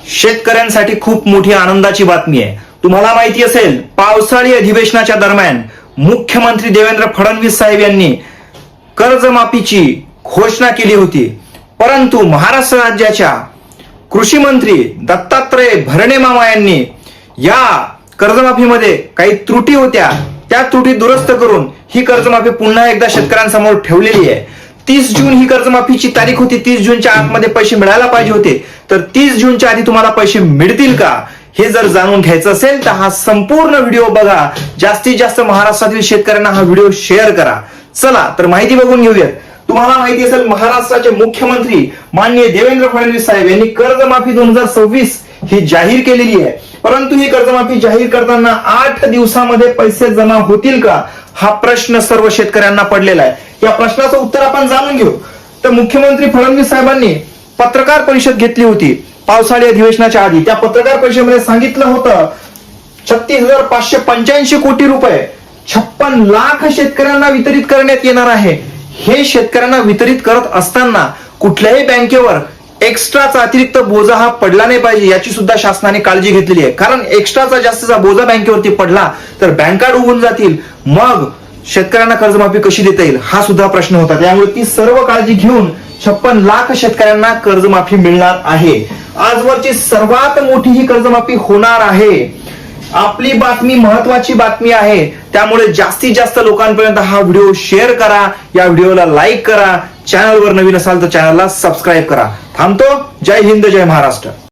शेतकऱ्यांसाठी खूप मोठी आनंदाची बातमी आहे। तुम्हाला माहिती असेल, पावसाळी अधिवेशनाच्या दरम्यान मुख्यमंत्री देवेंद्र फडणवीस साहेब यांनी कर्जमाफीची घोषणा केली होती, परंतु महाराष्ट्र राज्याच्या कृषी मंत्री दत्तात्रय भरणे मामा यांनी या कर्जमाफीमध्ये काही त्रुटी होत्या, त्या त्रुटी दुरुस्त करून ही कर्जमाफी पुन्हा एकदा शेतकऱ्यांसमोर ठेवलेली आहे। 30 जून ही कर्जमाफीची तारीख होती। 30 जूनच्या आतमध्ये पैसे मिळायला पाहिजे होते, तर 30 जूनच्या आधी तुम्हाला पैसे मिळतील का हे जर जाणून घ्यायचं असेल तर हा संपूर्ण व्हिडिओ बघा। जास्तीत जास्त महाराष्ट्रातील शेतकऱ्यांना हा व्हिडिओ शेअर करा। चला तर माहिती बघून घेऊयात। तुम्हाला माहिती असेल, महाराष्ट्राचे मुख्यमंत्री माननीय देवेंद्र फडणवीस साहेब यांनी कर्जमाफी 2026 ही जाहीर केलेली आहे, परंतु ही कर्जमाफी जाहीर करताना 8 दिवसामध्ये पैसे जमा होतील का हा प्रश्न सर्व शेतकऱ्यांना पडलेला आहे। या प्रश्नाचं उत्तर आपण जाणून घेऊ। तर मुख्यमंत्री फडणवीस साहेबांनी पत्रकार परिषद घेतली होती पावसाळी अधिवेशनाच्या आधी। त्या पत्रकार परिषदेमध्ये सांगितलं होतं 36,585 कोटी रुपये 56 लाख शेतकऱ्यांना वितरित करण्यात येणार आहे। हे शेतकऱ्यांना वितरित करत असताना कुठल्याही बँकेवर एक्स्ट्राचा अतिरिक्त बोजा हा पडला नाही पाहिजे, याची सुद्धा शासनाने काळजी घेतलेली आहे। कारण एक्स्ट्राचा जास्तीचा बोजा बँकेवरती पडला तर बँका डुबून जातील, मग शेतकऱ्यांना कर्जमाफी कशी देता येईल हा सुद्धा प्रश्न होता। त्यामुळे ती सर्व काळजी घेऊन 56 लाख शेतकऱ्यांना कर्जमाफी मिळणार आहे। आजवरची सर्वात मोठी ही कर्जमाफी होणार आहे। आपली बातमी महत्वाची बातमी आहे, त्यामुळे जास्तीत जास्त लोकांपर्यंत हा व्हिडिओ शेअर करा, या व्हिडिओला लाईक करा, चॅनलवर नवीन असाल तर चॅनलला सबस्क्राईब करा। थांबतो। जय हिंद, जय महाराष्ट्र।